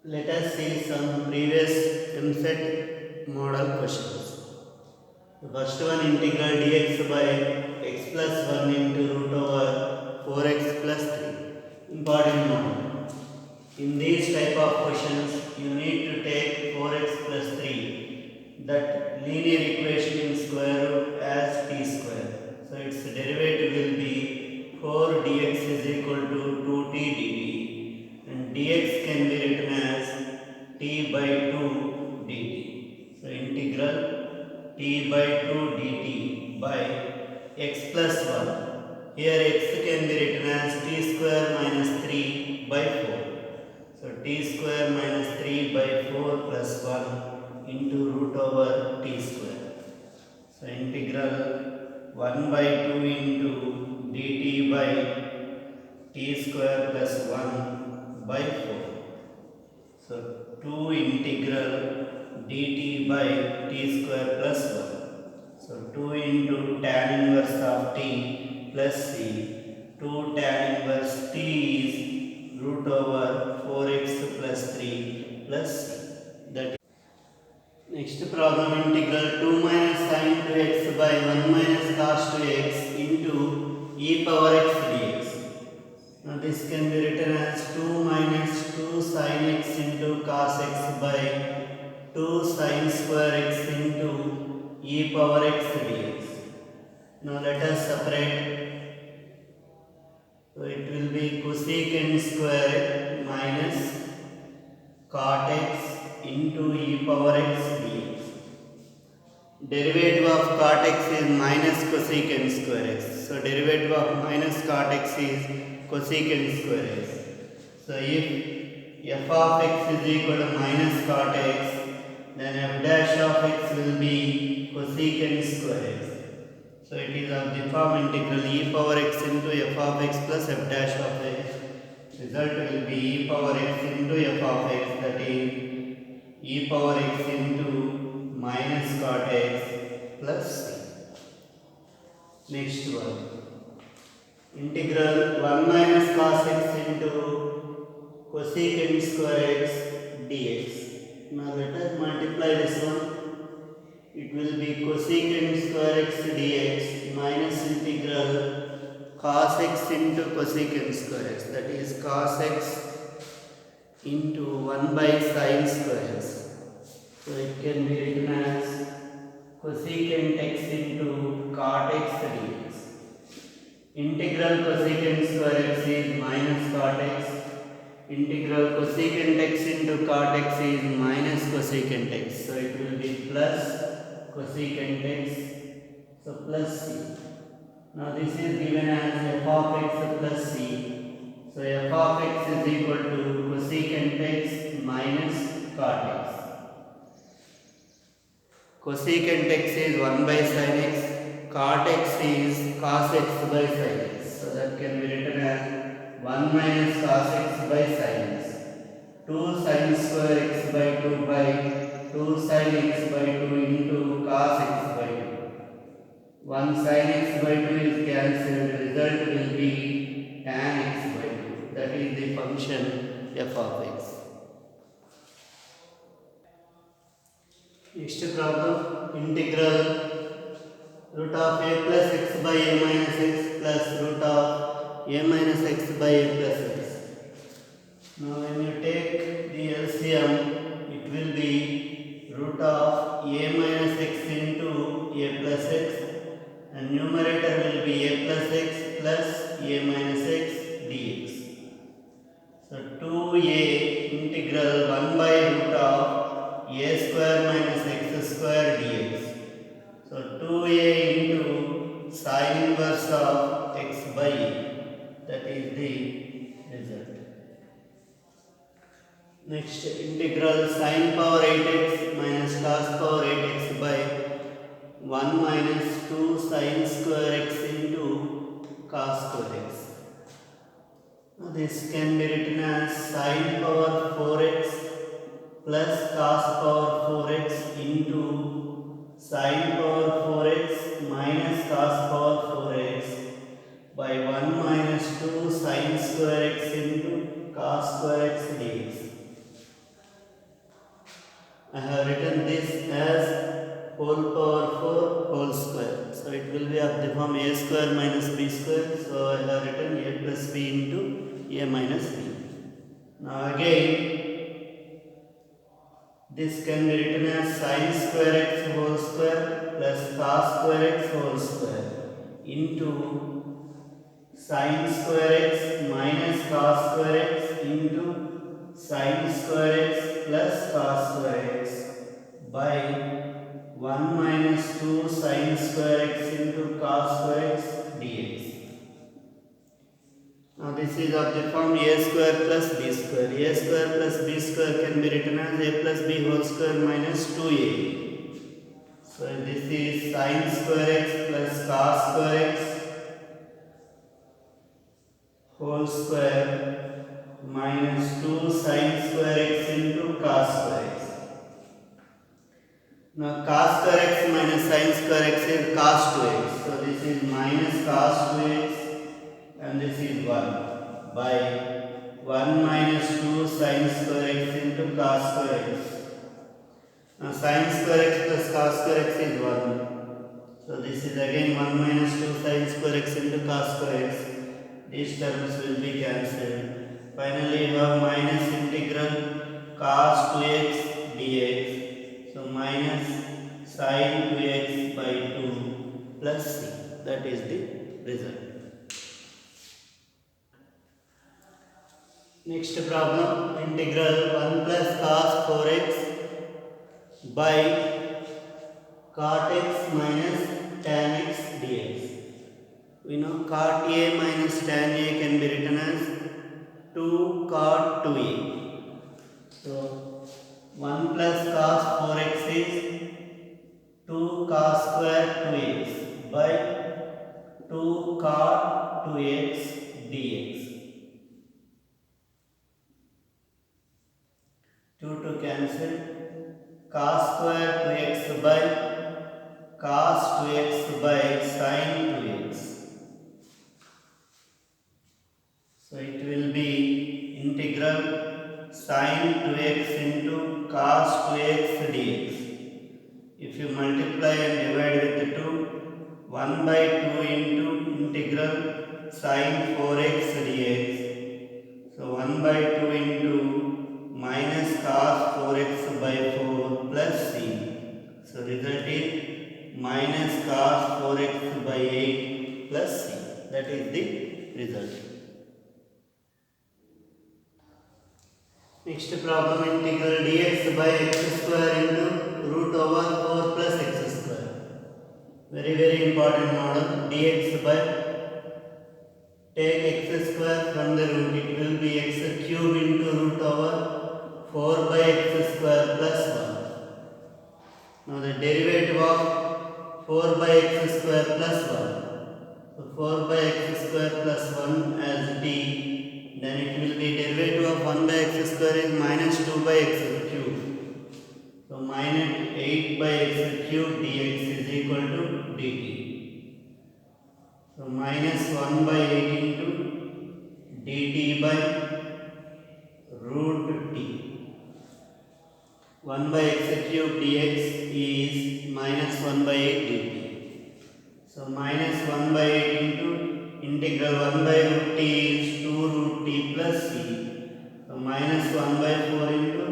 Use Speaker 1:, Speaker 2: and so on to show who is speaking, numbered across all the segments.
Speaker 1: Let us see some previous MSET model questions. The first one, integral dx by x plus 1 into root over 4x plus 3. Important note. In these type of questions, you need to take 4x plus 3, that linear equation in square root as t square. So its derivative will be 4 dx is equal to 2t dt, and dx can be written as t by 2 dt. So integral t by 2 dt by x plus 1. Here x can be written as t square minus 3 by 4. So t square minus 3 by 4 plus 1 into root over t square. So integral 1 by 2 into dt by t square plus 1 by 4. So 2 integral dt by t square plus 1. So 2 into tan inverse of t plus c. 2 tan inverse t is root over 4x plus 3 plus c. That next problem, integral 2 minus sin 2x by 1 minus cos 2x into e power x dx. Now this can be written as 2 minus 2 sin x into cos x by 2 sin square x into e power x dx. Now let us separate. So it will be cosecant square minus cot x into e power x dx. Derivative of cot x is minus cosecant square x. So derivative of minus cot x is cosecant square x. So if f of x is equal to minus cot x, then f dash of x will be cosecant square x. So it is of the form integral e power x into f of x plus f dash of x. Result will be e power x into f of x, that is e power x into minus cot x plus c. Next one, integral 1 minus cos x into cosecant square x dx. Now let us multiply this one. It will be cosecant square x dx minus integral cos x into cosecant square x, that is cos x into 1 by sin square x. So it can be written as cosecant x into cot x dx. Integral cosecant square x is minus cot x. Integral cosecant x into cot x is minus cosecant x. So it will be plus cosecant x. So plus c. Now this is given as f of x plus c. So f of x is equal to cosecant x minus cot x. Cosecant x is 1 by sin x. Cot x is cos x by sin x. So that can be written as 1 minus cos x by sin x. 2 sin square x by 2 by 2 sin x by 2 into cos x by 2. 1 sin x by 2 is cancelled. Result will be tan x by 2. That is the function f of x. Next problem, integral root of a plus x by a minus x plus root of a minus x by a plus x. Now when you take the LCM, it will be root of a minus x into a plus x, and numerator will be a plus x plus a minus x dx. So 2a integral 1 by root of a square minus x square dx. So 2a into sin inverse of x by a. That is the result. Next, integral sin power 8x minus cos power 8x by 1 minus 2 sin square x into cos square x. Now this can be written as sin power 4x plus cos power 4x into sin power 4x minus cos power 4x by 1 minus 2 sin square x into cos square x dx. whole power 4 whole square. So it will be of the form a square minus b square. So I have written a plus b into a minus b. Now again, this can be written as sin square x whole square plus cos square x whole square into sin square x minus cos square x into sin square x plus cos square x by 1 minus 2 sin square x into cos square x dx. Now this is of the form a square plus b square. A square plus b square can be written as a plus b whole square minus 2a. So this is sin square x plus cos square x whole square minus 2 sin square x into cos square x. Now cos square x minus sin square x is cos 2x. So this is minus cos 2x and this is 1 by 1 minus 2 sin square x into cos square x. Now sin square x plus cos square x is 1. So this is again 1 minus 2 sin square x into cos square x. These terms will be cancelled. Finally you have minus integral cos 2x dx. So minus sin 2x by 2 plus c. That is the result. Next problem, integral 1 plus cos 4x by cot x minus tan x dx. We know cot a minus tan a can be written as 2 cot 2a. So 1 plus cos 4x is 2 cos square 2x by 2 cot 2x dx. 2 to cancel. Cos square 2x by cos 2x by sin 2x. So it will be integral sin 2x into cos 2x dx. If you multiply and divide with 2, 1 by 2 into integral sin 4x dx. So 1 by 2 into minus cos 4x by 4 plus c. So result is minus cos 4x by 8 plus c. That is the result. Next problem, integral dx by x square into root over 4 plus x square. Very important model. Dx by, take x square from the root, it will be x cube into root over 4 by x square plus 1. Now the derivative of 4 by x square plus 1. So 4 by x square plus 1 as d. Then it will be derivative of 1 by x square is minus 2 by x cube. So minus 8 by x cube dx is equal to dt. So minus 1 by 8 into dt by root t. 1 by x cube dx is minus 1 by 8 dt. So minus 1 by 8 into integral 1 by root t is 2 root t plus c. So minus 1 by 4 into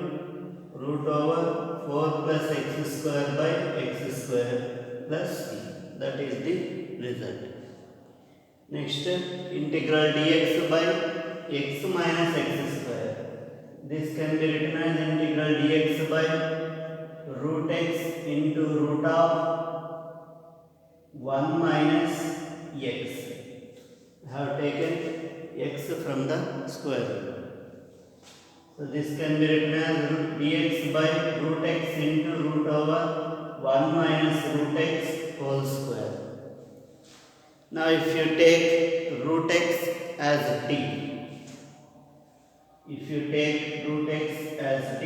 Speaker 1: root over 4 plus x square by x square plus c. That is the result. Next, integral dx by x minus x square. This can be written as integral dx by root x into root of 1 minus x. I have taken x from the square root. So this can be written as root dx by root x into root over 1 minus root x whole square. Now if you take root x as t, if you take root x as t,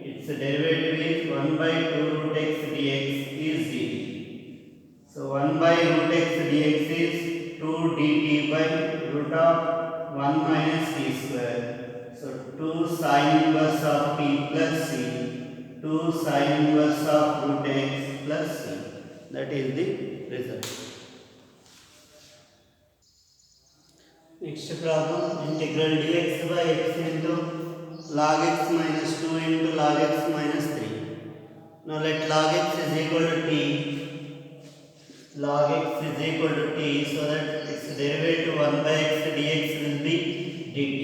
Speaker 1: its derivative is 1 by 2 root x dx is dt. So 1 by root x dx is 2 dt by root of 1 minus t square. So 2 sin inverse of t plus c, 2 sin inverse of root x plus c. That is the result. Next problem, integral dx by x into log x minus 2 into log x minus 3. Now let log x is equal to t. Log x is equal to t, so that its derivative 1 by x dx will be dt.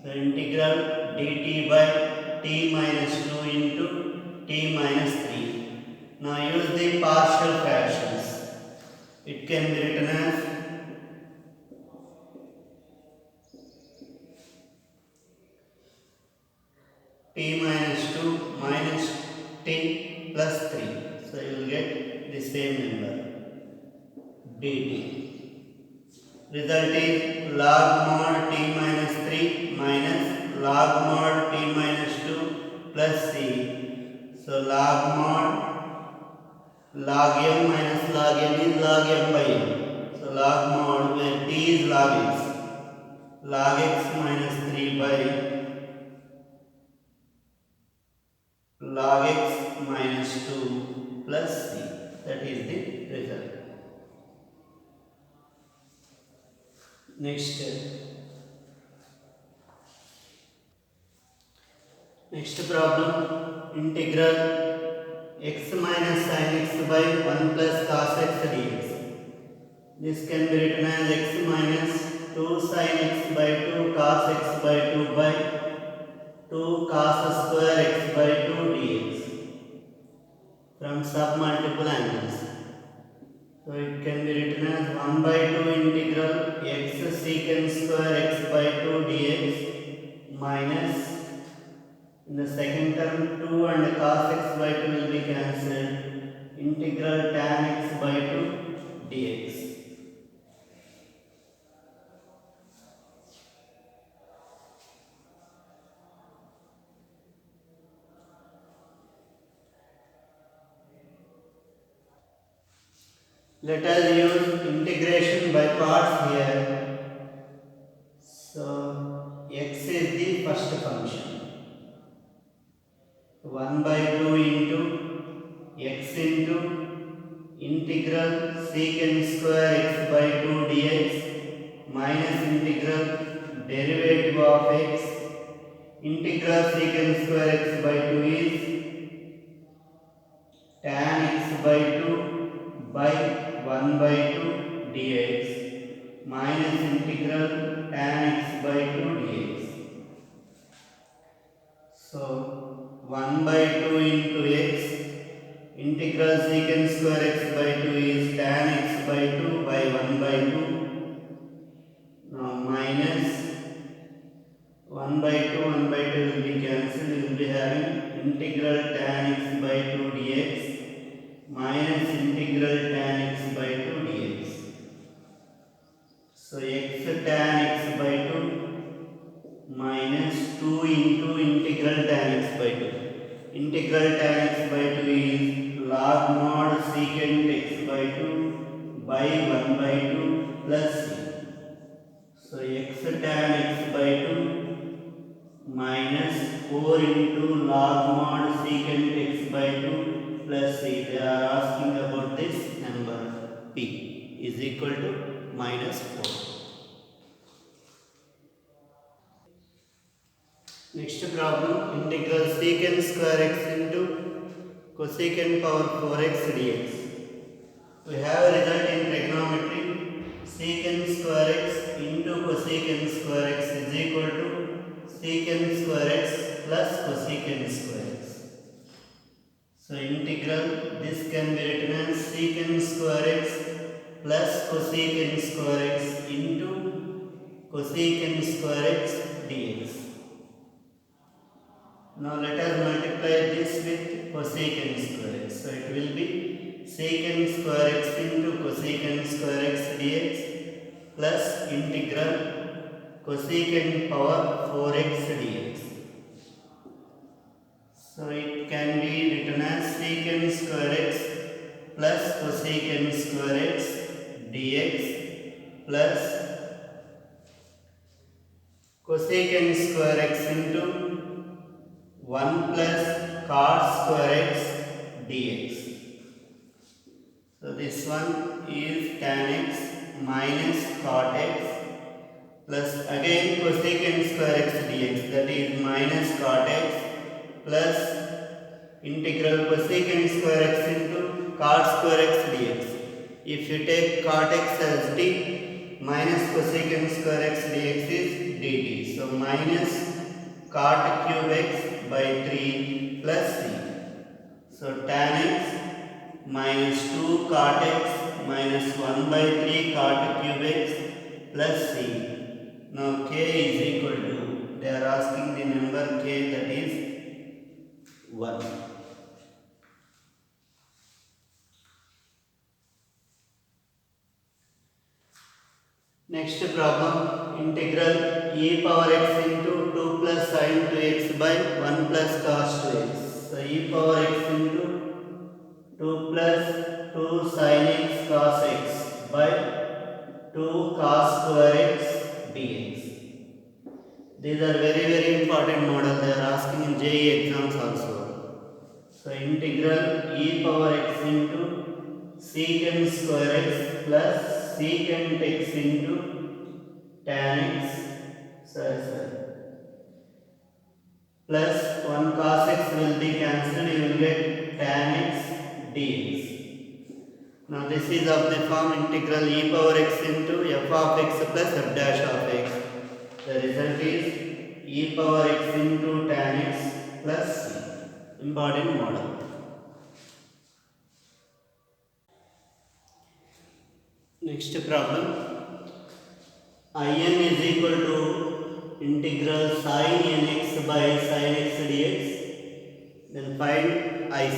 Speaker 1: So integral dt by t minus 2 into t minus 3. Now use the partial fractions. It can be written as t minus 2 minus t plus 3. So you will get the same number dt. Result is log mod t minus 3 minus log mod t minus 2 plus c. So log mod log m minus log n is log m by n. So log mod where t is log x. Log x minus 3 by log x minus 2 plus c. That is the result. Next problem, integral x minus sin x by 1 plus cos x dx. This can be written as x minus 2 sin x by 2 cos x by 2 by 2 cos square x by 2 dx from submultiple angles. So it can be written as 1 by 2 integral x secant square x by 2 dx minus, in the second term 2 and cos x by 2 will be cancelled, integral tan x by 2 dx. Let us use integration by parts here. So x is the first function. 1 by 2 into x into integral secant square x by 2 dx minus integral derivative of x. Integral secant square x by 2 is tan x by 2 by 1 by 2 dx minus integral tan x by 2 dx. So 1 by 2 into x, integral secant square x by 2 is tan x by 2 by 1 by 2. Now minus 1 by 2 will be cancelled. You will be having integral tan x by 2 dx minus integral tan x by 2 dx. So x tan x by 2 minus 2 into integral tan x by 2. Integral tan x by 2 is log mod secant x by 2 by 1 by 2 plus c. So x tan x by 2 minus 4 into log mod secant x by 2 plus c. They are asking about this number p is equal to minus 4. Next problem, integral secant square x into cosecant power 4x dx. We have a result in trigonometry. Secant square x into cosecant square x is equal to secant square x plus cosecant square x. So integral, this can be written as secant square x plus cosecant square x into cosecant square x dx. Now let us multiply this with cosecant square x. So it will be secant square x into cosecant square x dx plus integral cosecant power 4x dx. So it can be written as secant square x plus cosecant square x dx plus cosecant square x into 1 plus cos square x dx. So this one is tan x minus cot x plus again cosecant square x dx, that is minus cot x plus integral cosecant square x into cot square x dx. If you take cot x as d, minus cosecant square x dx is dt. So minus cot cube x by 3 plus c. So tan x minus 2 cot x minus 1 by 3 cot cube x plus c. Now k is equal to, they are asking the number k, that is 1. Next problem, integral e power x into 2 plus sin 2x by 1 plus cos 2x. So e power x into 2 plus 2 sin x cos x by 2 cos square x dx. These are very important model, they are asking in JEE exams also. So integral e power x into secant square x plus secant x into tan x plus 1 cos x will be cancelled, you will get tan x dx. Now this is of the form integral e power x into f of x plus f dash of x. The result is e power x into tan x plus c. Important model. Next problem, in is equal to integral sin nx by sin x dx. Then find I6.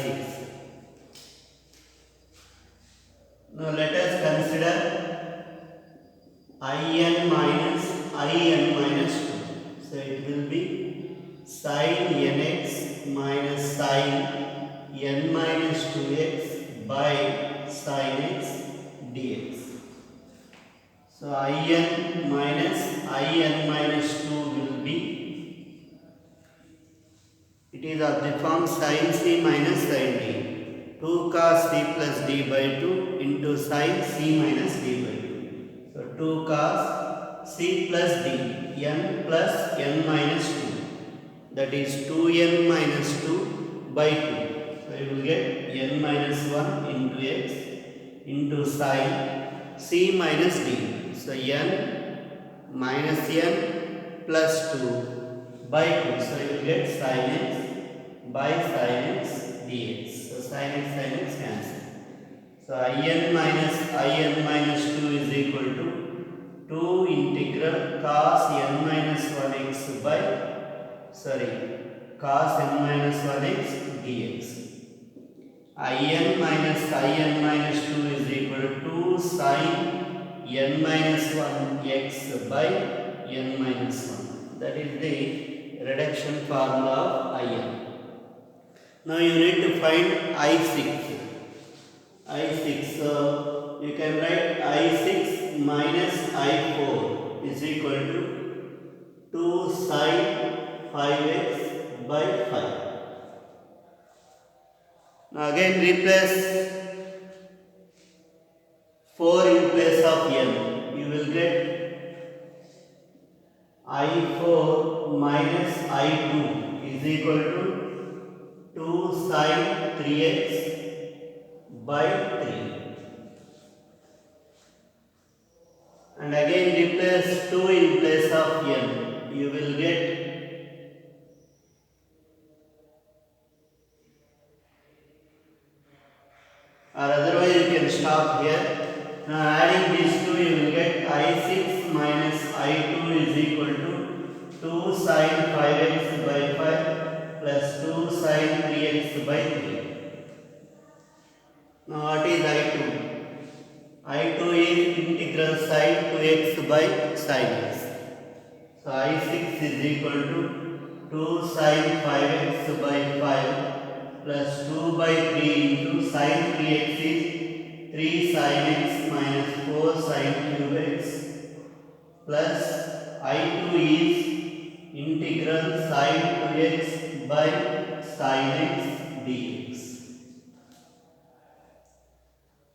Speaker 1: Now let us consider in minus 2. So it will be sin nx minus sin n minus 2x by sin x dx. So in minus 2 will be, it is of the form sin c minus sin d. 2 cos c plus d by 2 into sin c minus d by 2. So 2 cos c plus d, n plus n minus 2. That is 2n minus 2 by 2. So you will get n minus 1 into x into sin c minus d. So n minus n plus 2 by 2. So you will get sin x by sin x dx. So sin x cancel. So in minus 2 is equal to 2 integral cos n minus 1x by cos n minus 1x dx. in minus 2 is equal to sin n minus 1x by n minus 1. That is the reduction formula of in. Now you need to find I6. So you can write I6 minus I4 is equal to 2 sin 5x by 5. Now again replace 4 in place of n. You will get I4 minus I2 is equal to 2 sin 3x by 3. And again replace 2 in place of n. You will get or otherwise you can stop here. Now adding these two, you will get I6 minus I2 is equal to 2 sin 5x by 5 plus 2 sin 3x by 3. Now what is I2? I2 is integral sin 2x by sin x. So I6 is equal to 2 sin 5x by 5 plus 2 by 3 into sin 3x is 3 sin x minus 4 sin cube x plus I2 is integral sin 2x by sin x dx.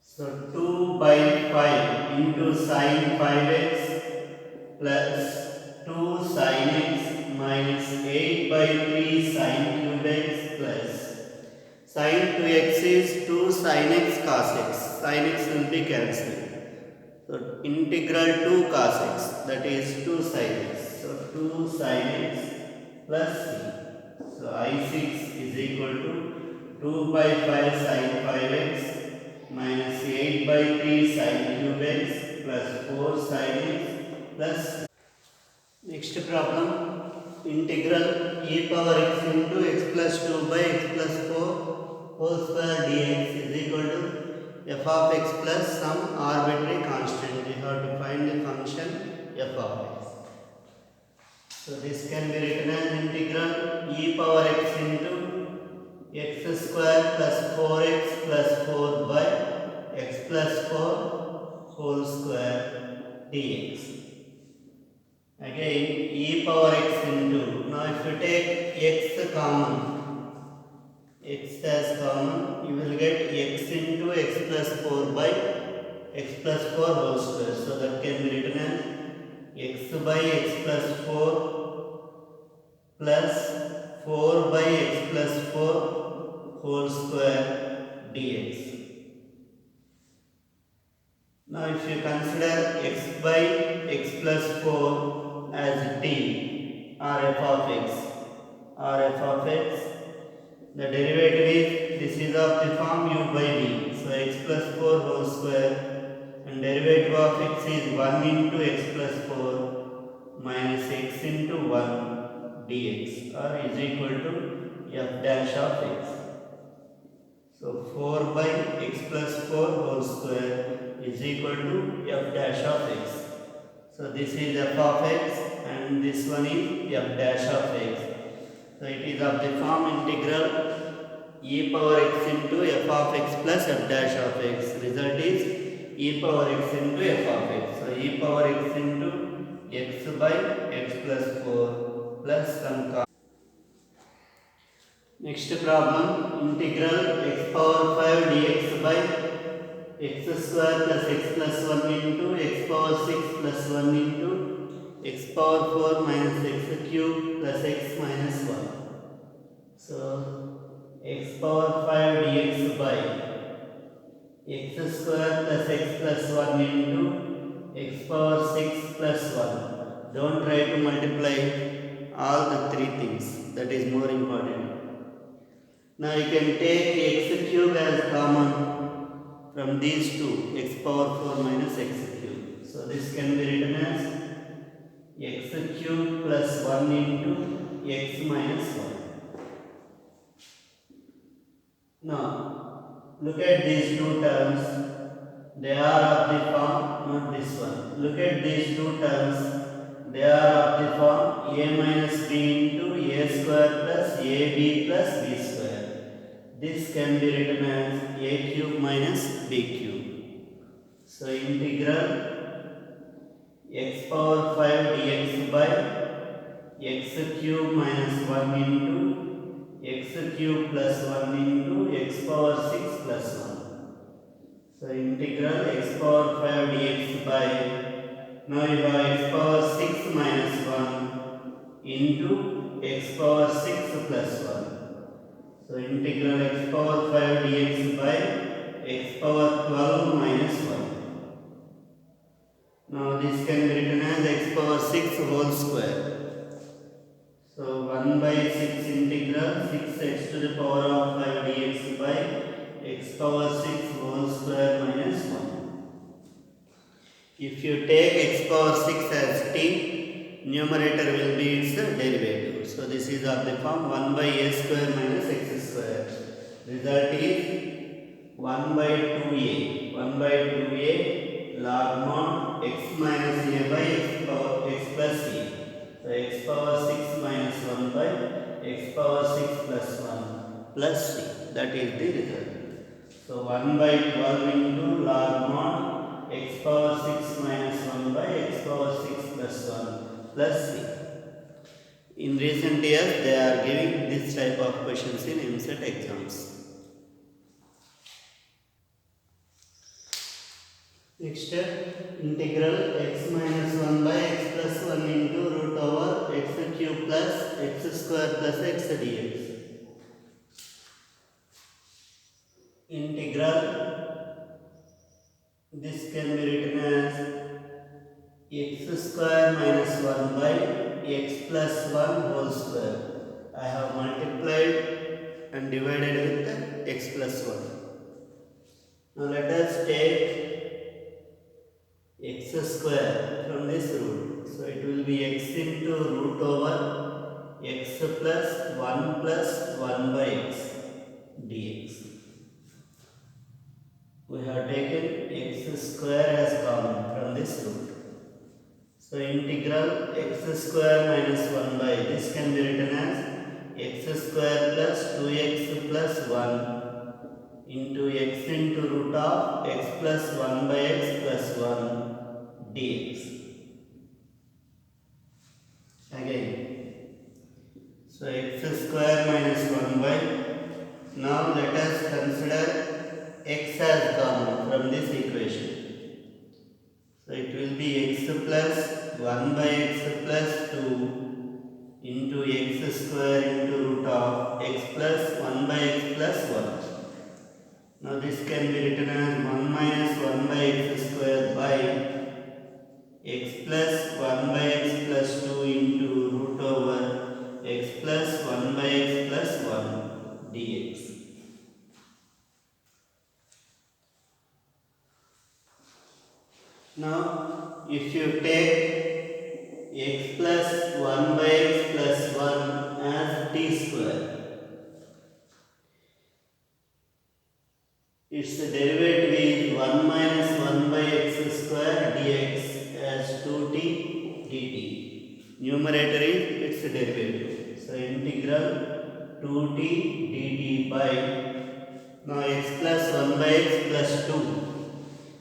Speaker 1: So sin 5x plus 2 sin x minus 8 by 3 sin cube x plus sin 2x is 2 sin x cos x. Sin x will be cancelled. So integral 2 cos x, that is 2 sin x. So 2 sin x plus c. So I6 is equal to 2 by 5 sin 5x minus 8 by 3 sin cube x plus 4 sin x plus. Next problem, integral e power x into x plus 2 by x plus 4 whole square dx is equal to f of x plus some arbitrary constant. We have to find the function f of x. So this can be written as integral e power x into x square plus 4x plus 4 by x plus 4 whole square dx. Again e power x into, now if you take x common, x as common, you will get x into x plus 4 by x plus 4 whole square. So that can be written as x by x plus 4 plus 4 by x plus 4 whole square dx. Now if you consider x by x plus 4 as t or f of x, the derivative is, this is of the form u by v. So x plus 4 whole square and derivative of x is 1 into x plus 4 minus x into 1 dx or is equal to f dash of x. So 4 by x plus 4 whole square is equal to f dash of x. So this is f of x and this one is f dash of x. So it is of the form integral e power x into f of x plus f dash of x. Result is e power x into f of x. So e power x into x by x plus 4 plus some. Next problem, integral x power 5 dx by x square plus x plus 1 into x power 6 plus 1 into x power 4 minus x cube plus x minus 1. So x power 5 dx by x square plus x plus 1 into x power 6 plus 1. Don't try to multiply all the three things, that is more important. Now you can take x cube as common from these two, x power 4 minus x cube. So this can be written as x cube plus 1 into x minus 1. Now look at these two terms, they are of the form, not this one. Look at these two terms, they are of the form a minus b into a square plus ab plus b square. This can be written as a cube minus b cube. So integral x power 5 dx by x cube minus 1 into x cube plus 1 into x power 6 plus 1. So integral x power 5 dx by, now you have x power 6 minus 1 into x power 6 plus 1. So integral x power 5 dx by x power 12 minus 1. Now this can be written as x power 6 whole square. So 1 by 6 integral 6x to the power of 5 dx by x power 6 whole square minus 1. If you take x power 6 as t, numerator will be its derivative. So this is of the form 1 by a square minus x square. Result is 1 by 2a. 1 by 2a log mod x minus a by x plus c. So x power 6 minus 1 by x power 6 plus 1 plus c. That is the result. So 1 by 12 into log mod x power 6 minus 1 by x power 6 plus 1 plus c. In recent years, they are giving this type of questions in EAMCET exams. Next integral x minus 1 by x plus 1 into root over x cube plus x square plus x dx. Integral, this can be written as x square minus 1 by x plus 1 whole square. I have multiplied and divided with x plus 1. Now let us take x square from this root. So it will be x into root over x plus 1 plus 1 by x dx. We have taken x square as common from this root. So integral x square minus 1 by, this can be written as x square plus 2x plus 1 into x into root of x plus 1 by x plus 1 dx. Again, so x square minus 1 by, now let us consider x as common from this equation. So it will be x plus 1 by x plus 2 into x square into root of x plus 1 by x plus 1. Now this can be written as 1 minus 1 by x square by x plus 1 by x plus 2 into root over x plus 1 by x plus 1 dx. Now if you take x plus 1 by x plus 1 as t square, its derivative is 1 minus 1 by x square dx as 2t dt. Numerator is its derivative. So integral 2t dt by, now x plus 1 by x plus 2.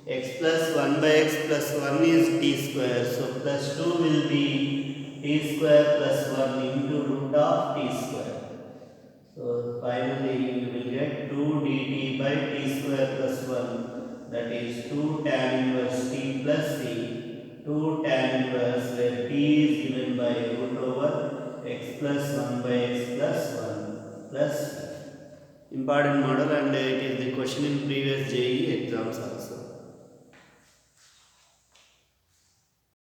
Speaker 1: X plus 1 by x plus 1 is t square. So plus 2 will be t square plus 1 into root of t square. So finally you will get 2 dt by t square plus 1, that is 2 tan inverse t plus c. 2 tan inverse where t is given by root over x plus 1 by x plus 1 plus c. Important model, and it is the question in previous JEE exams.